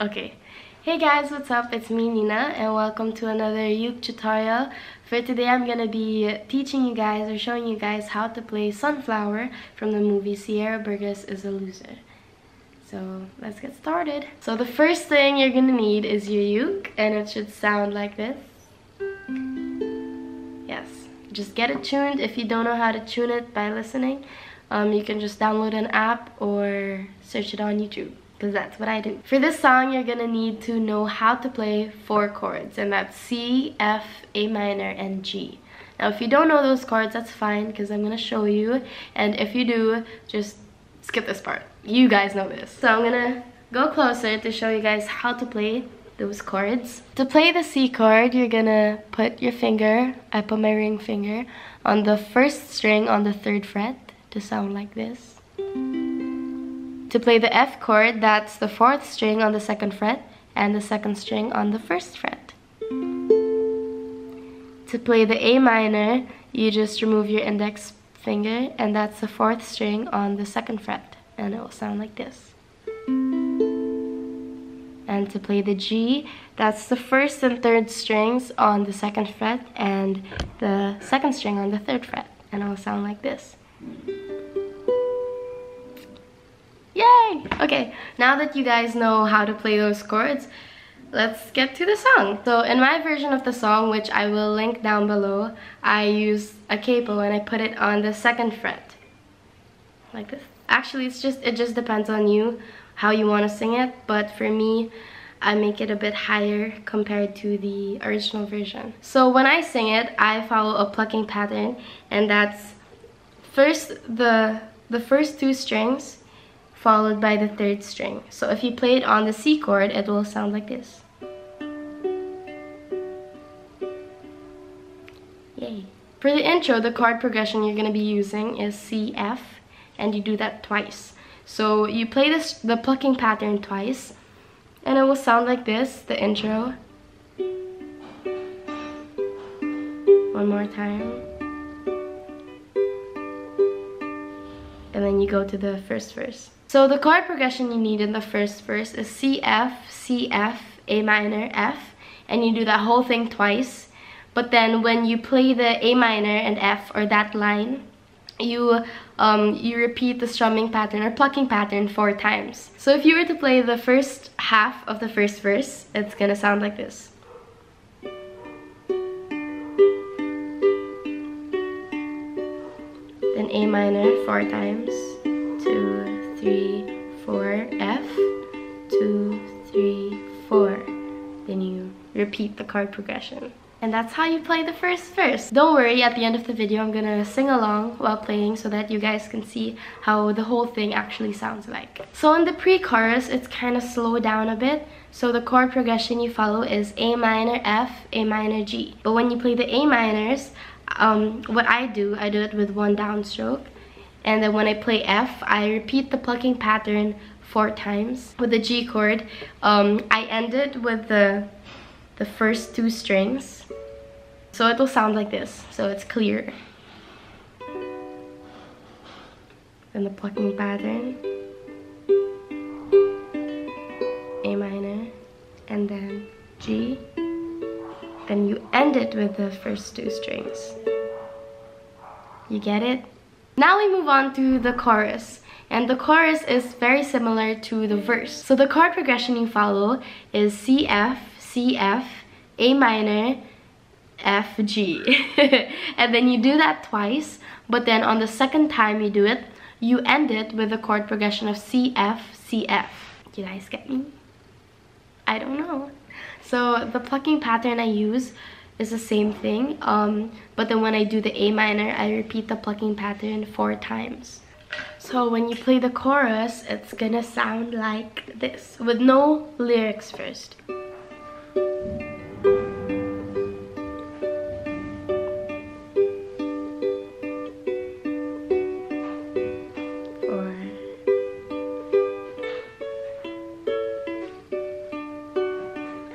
Okay. Hey guys, what's up? It's me, Nina, and welcome to another uke tutorial. For today, I'm gonna be teaching you guys or showing you guys how to play Sunflower from the movie Sierra Burgess is a Loser. So let's get started. So the first thing you're gonna need is your uke, and it should sound like this. Yes, just get it tuned. If you don't know how to tune it by listening, you can just download an app or search it on YouTube, because that's what I do. For this song, you're gonna need to know how to play 4 chords, and that's C, F, A minor, and G. Now if you don't know those chords, that's fine, because I'm gonna show you, and if you do, just skip this part. You guys know this. So I'm gonna go closer to show you guys how to play those chords. To play the C chord, you're gonna put your finger, I put my ring finger, on the first string on the 3rd fret to sound like this. To play the F chord, that's the 4th string on the 2nd fret and the 2nd string on the 1st fret. To play the A minor, you just remove your index finger, and that's the 4th string on the 2nd fret, and it will sound like this. And to play the G, that's the 1st and 3rd strings on the 2nd fret and the 2nd string on the 3rd fret, and it will sound like this. Yay! Okay, now that you guys know how to play those chords, let's get to the song. So in my version of the song, which I will link down below, I use a capo and I put it on the 2nd fret. Like this. Actually, it just depends on you, how you want to sing it, but for me, I make it a bit higher compared to the original version. So when I sing it, I follow a plucking pattern, and that's first the first 2 strings followed by the 3rd string. So if you play it on the C chord, it will sound like this. Yay. For the intro, the chord progression you're going to be using is C, F, and you do that twice. So you play the plucking pattern twice, and it will sound like this, the intro. One more time. And then you go to the first verse. So the chord progression you need in the first verse is C, F, C, F, A minor, F, and you do that whole thing twice. But then when you play the A minor and F, or that line, you repeat the strumming pattern or plucking pattern 4 times. So if you were to play the first half of the first verse, it's gonna sound like this. Then A minor 4 times, 2, 3, 4, F, 2, 3, 4. Then you repeat the chord progression. And that's how you play the first verse. Don't worry, at the end of the video, I'm gonna sing along while playing so that you guys can see how the whole thing actually sounds like. So in the pre-chorus, it's kind of slowed down a bit. So the chord progression you follow is A minor, F, A minor, G. But when you play the A minors, what I do it with 1 downstroke. And then when I play F, I repeat the plucking pattern 4 times. With the G chord, I end it with the first 2 strings. So it will sound like this, so it's clear. Then the plucking pattern, A minor, and then G. Then you end it with the first 2 strings. You get it? Now we move on to the chorus. And the chorus is very similar to the verse. So the chord progression you follow is C, F, C, F, A minor, F, G. And then you do that twice, but then on the 2nd time you do it, you end it with the chord progression of C, F, C, F. You guys get me? I don't know. So the plucking pattern I use is the same thing, but then when I do the A minor, I repeat the plucking pattern 4 times. So when you play the chorus, it's gonna sound like this, with no lyrics first.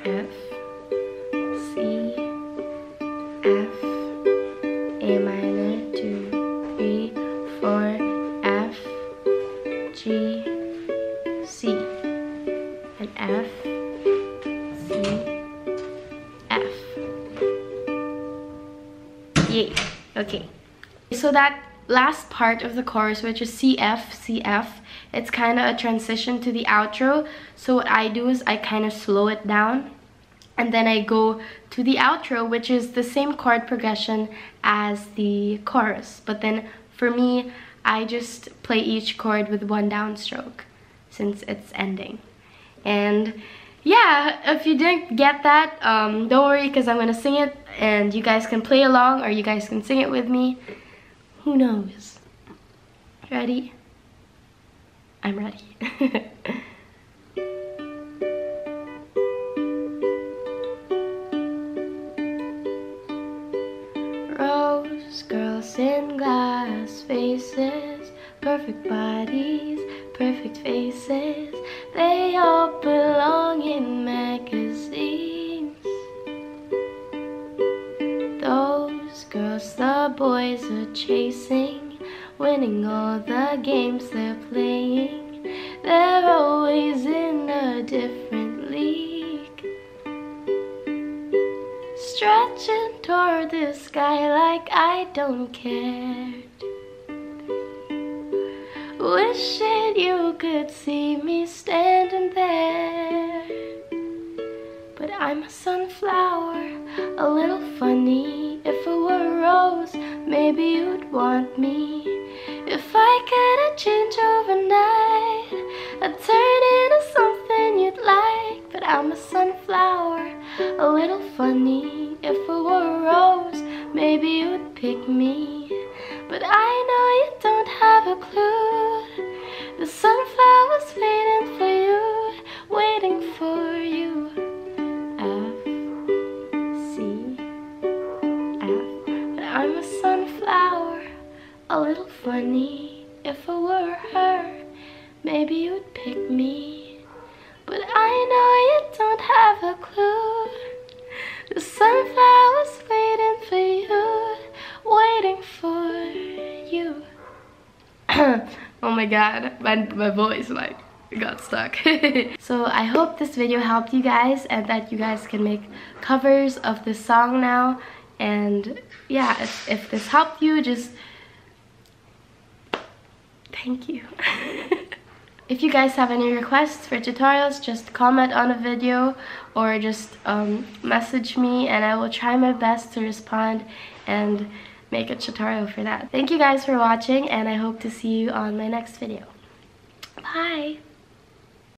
F, C, F, A minor, 2, 3, 4, F, G, C, and F, F. Yay. Okay. So that last part of the chorus, which is CF, it's kind of a transition to the outro. So what I do is I kind of slow it down, and then I go to the outro, which is the same chord progression as the chorus. But then for me, I just play each chord with one downstroke since it's ending. And yeah, if you didn't get that, don't worry, because I'm gonna sing it and you guys can play along or you guys can sing it with me. Who knows? Ready? I'm ready. Rose girls in glass faces, perfect bodies, perfect faces, they all belong in magazines. Those girls the boys are chasing, winning all the games they're playing, they're always in a different league, stretching toward the sky like I don't care, wishing you could see me standing there. But I'm a sunflower, a little funny. If I were a rose, maybe you'd want me. If I could change overnight, I'd turn into something you'd like. But I'm a sunflower, a little funny. If I were a rose, maybe you'd pick me. But I know you don't have a clue. The sunflower's waiting for you, waiting for you. F, C, F. But I'm a sunflower, a little funny. If I were her, maybe you'd pick me. But I know you don't have a clue. The sunflower's waiting for you, waiting for you. Oh my god, my voice like got stuck. So I hope this video helped you guys and that you guys can make covers of this song now. And yeah, if this helped you, just thank you. If you guys have any requests for tutorials, just comment on a video or just message me and I will try my best to respond and make a tutorial for that. Thank you guys for watching and I hope to see you on my next video. Bye!